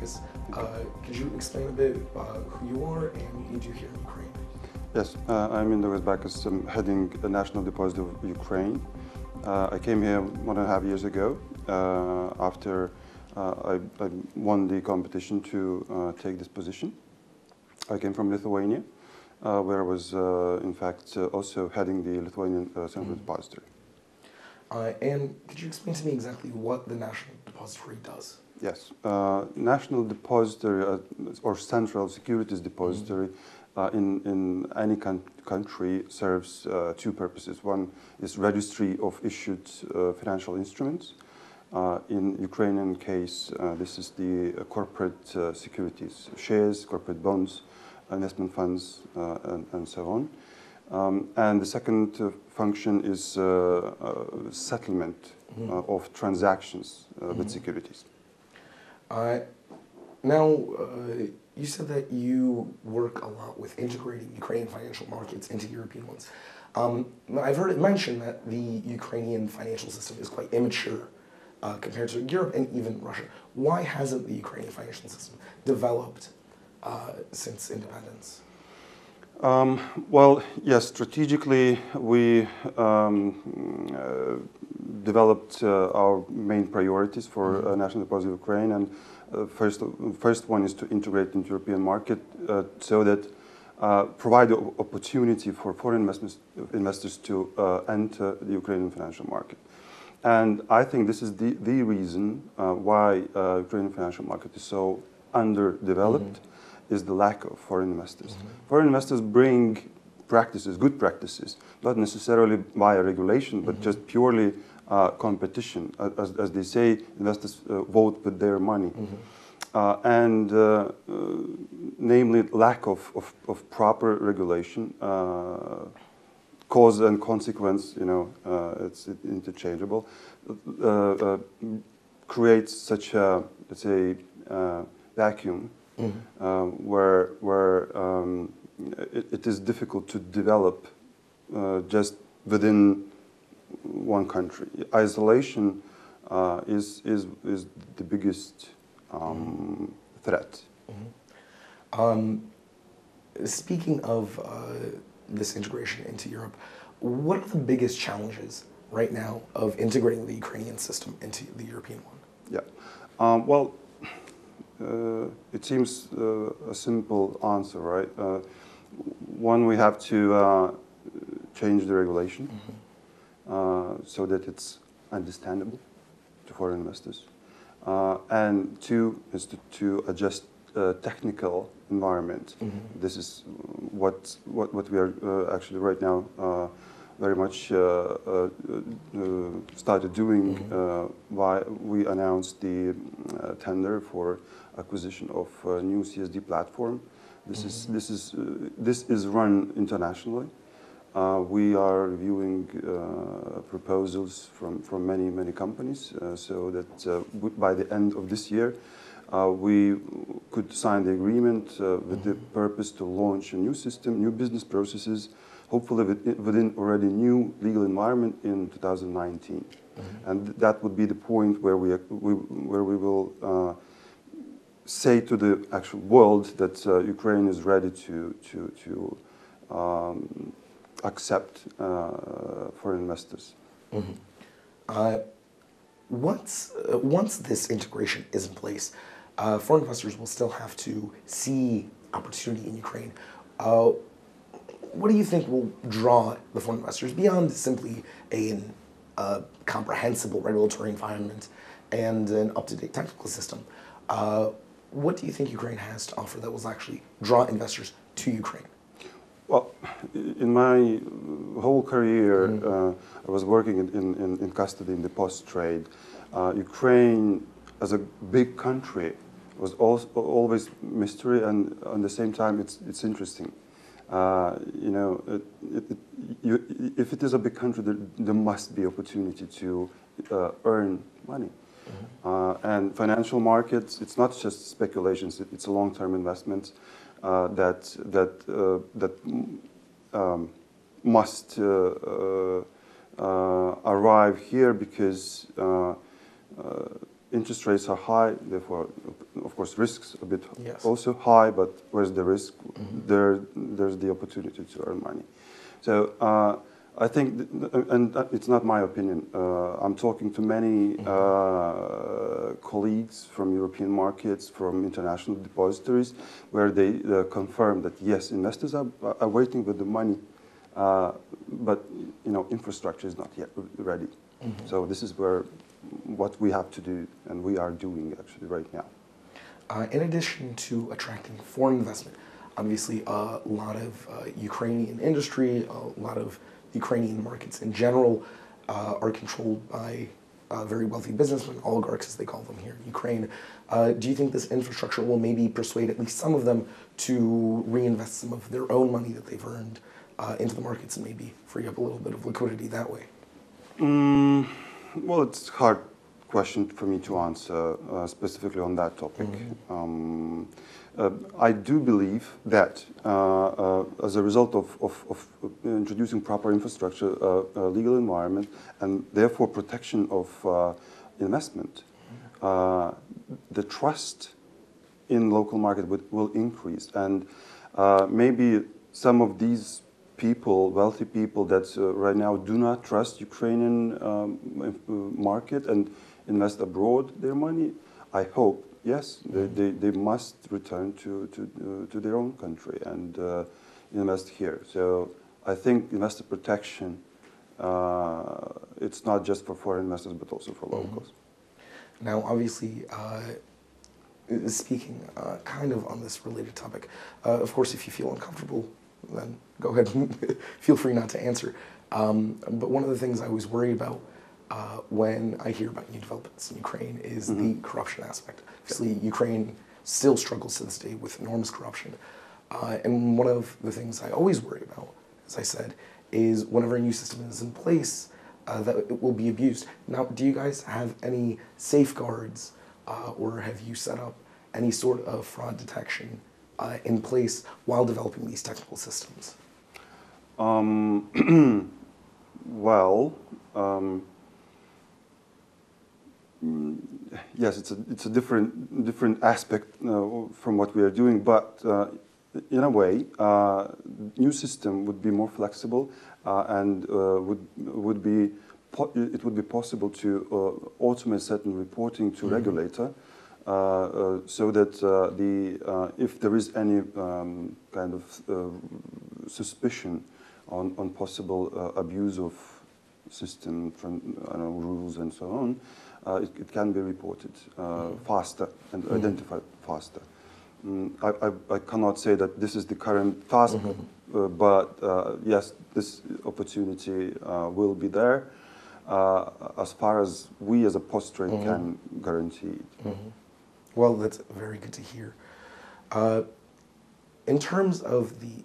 Bakas. Could you explain a bit who you are and what you do here in Ukraine? Yes, I'm Mindaugas Bakas. I'm heading the National Depository of Ukraine. I came here 1.5 years ago after I won the competition to take this position. I came from Lithuania, where I was, in fact, also heading the Lithuanian Central Depository. And could you explain to me exactly what the National Depository does? Yes, National Depository or Central Securities Depository in any country serves two purposes. One is registry of issued financial instruments. In Ukrainian case, this is the corporate securities, shares, corporate bonds, investment funds, and so on. And the second function is settlement of transactions with securities. Now, you said that you work a lot with integrating Ukrainian financial markets into European ones. I've heard it mentioned that the Ukrainian financial system is quite immature compared to Europe and even Russia. Why hasn't the Ukrainian financial system developed since independence? Well, yes, strategically we developed our main priorities for National Depository of Ukraine, and first one is to integrate into European market so that provide the opportunity for foreign investors to enter the Ukrainian financial market. And I think this is the reason why Ukrainian financial market is so underdeveloped. Is the lack of foreign investors. Foreign investors bring practices, good practices, not necessarily via regulation, but just purely competition. As they say, investors vote with their money. And namely, lack of proper regulation, cause and consequence, it's interchangeable, creates such a, let's say, vacuum where it is difficult to develop just within one country. Isolation is the biggest threat. Speaking of this integration into Europe, what are the biggest challenges right now of integrating the Ukrainian system into the European one? Yeah, well, it seems a simple answer, right? One, we have to change the regulation so that it's understandable to foreign investors. And two is to adjust technical environment. This is what we are actually right now very much started doing. Why we announced the tender for acquisition of a new CSD platform. This is run internationally. We are reviewing proposals from many companies so that by the end of this year we could sign the agreement with the purpose to launch a new system, new business processes, hopefully within already new legal environment in 2019. And that would be the point where we will say to the actual world that Ukraine is ready to accept foreign investors. Once this integration is in place, foreign investors will still have to see opportunity in Ukraine. What do you think will draw the foreign investors beyond simply a comprehensible regulatory environment and an up-to-date technical system? What do you think Ukraine has to offer that will actually draw investors to Ukraine? Well, in my whole career, I was working in custody in the post trade. Ukraine, as a big country, was always mystery, and at the same time, it's interesting. If it is a big country, there must be opportunity to earn money. And financial markets, it's not just speculations, it's a long-term investment that must arrive here because interest rates are high, therefore, of course, risks a bit Yes. also high, but where's the risk? There's the opportunity to earn money. So I think, and it's not my opinion, I'm talking to many colleagues from European markets, from international depositories, where they confirm that yes, investors are waiting with the money, but infrastructure is not yet ready. So this is what we have to do, and we are doing actually right now. In addition to attracting foreign investment, obviously a lot of Ukrainian industry, a lot of Ukrainian markets in general are controlled by very wealthy businessmen, oligarchs as they call them here in Ukraine. Do you think this infrastructure will maybe persuade at least some of them to reinvest some of their own money that they've earned into the markets and maybe free up a little bit of liquidity that way? Well, it's a hard question for me to answer specifically on that topic. I do believe that as a result of introducing proper infrastructure, legal environment, and therefore protection of investment, the trust in local market will increase. And maybe some of these people, wealthy people that right now do not trust Ukrainian market and invest abroad their money, I hope, yes, they must return to their own country and invest here. So I think investor protection, it's not just for foreign investors, but also for locals. Now, obviously, speaking kind of on this related topic, of course, if you feel uncomfortable, then go ahead and feel free not to answer. But one of the things I was worried about when I hear about new developments in Ukraine is the corruption aspect. Obviously, Ukraine still struggles to this day with enormous corruption. And one of the things I always worry about, as I said, is whenever a new system is in place, that it will be abused. Now, do you guys have any safeguards or have you set up any sort of fraud detection in place while developing these technical systems? Yes, it's a different aspect from what we are doing, but in a way, new system would be more flexible and it would be possible to automate certain reporting to regulator, so that if there is any kind of suspicion on possible abuse of system rules and so on, it can be reported faster and identified faster. I cannot say that this is the current task, but yes, this opportunity will be there as far as we as a depository can guarantee it. Well, that's very good to hear. In terms of the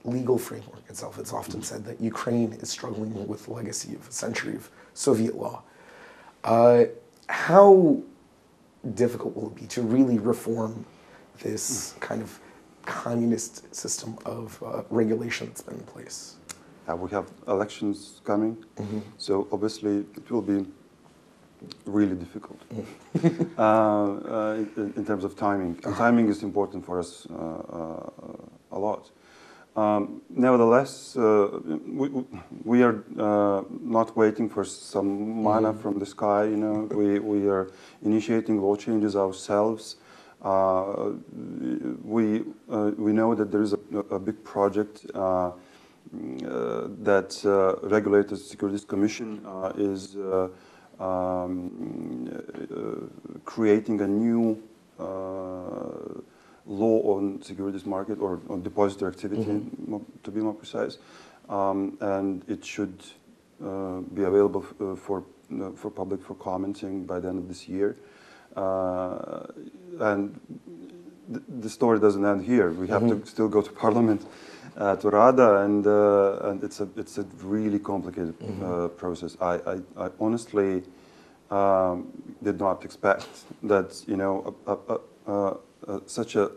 legal framework itself, it's often said that Ukraine is struggling with the legacy of a century of Soviet law. How difficult will it be to really reform this kind of communist system of regulation that's been in place? We have elections coming, so obviously it will be really difficult in terms of timing. And timing is important for us a lot. Nevertheless, we are not waiting for some manna from the sky. We are initiating law changes ourselves. We know that there is a big project that Regulators Securities Commission is creating a new law on securities market, or on depository activity, to be more precise, and it should be available for public for commenting by the end of this year. And the story doesn't end here. We have to still go to Parliament, to Rada, and it's a really complicated process. I honestly did not expect that such a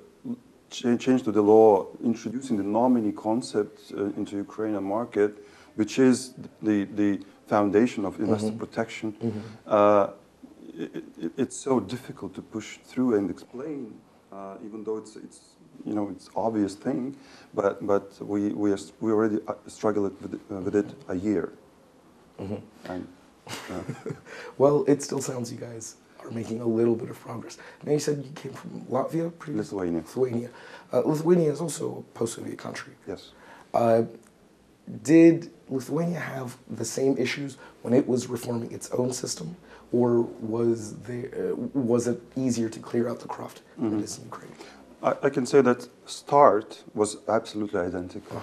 change to the law, introducing the nominee concept into Ukrainian market, which is the foundation of investor protection, it's so difficult to push through and explain, even though it's it's obvious thing, but we already struggled with it a year. And, Well, it still sounds you guys are making a little bit of progress. Now you said you came from Latvia previously? Lithuania. Lithuania. Lithuania is also a post-Soviet country. Yes. Did Lithuania have the same issues when it was reforming its own system, or was it easier to clear out the craft than it is in Ukraine? I can say that start was absolutely identical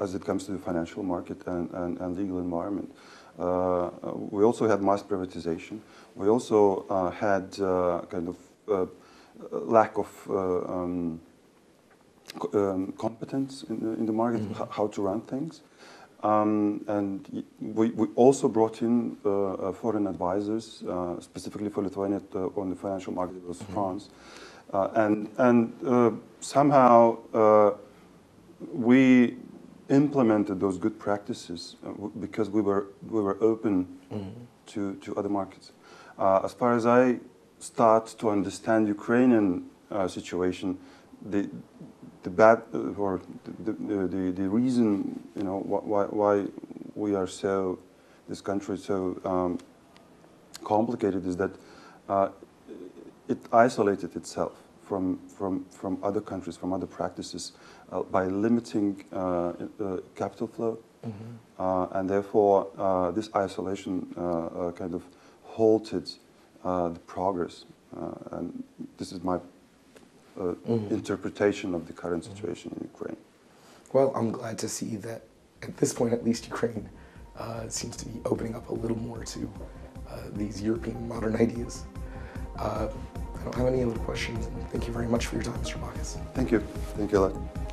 as it comes to the financial market and legal environment. We also had mass privatization. We also had kind of lack of competence in the market, how to run things. And we also brought in foreign advisors, specifically for Lithuania on the financial market. It was France. And somehow we implemented those good practices because we were open to other markets. As far as I start to understand Ukrainian situation, the bad or the reason why we are this country is so complicated is that it isolated itself from other countries, from other practices, by limiting capital flow, and therefore this isolation kind of halted the progress. And this is my interpretation of the current situation in Ukraine. Well, I'm glad to see that at this point, at least, Ukraine seems to be opening up a little more to these European modern ideas. I don't have any other questions, and thank you very much for your time, Mr. Bakas. Thank you. Thank you a lot.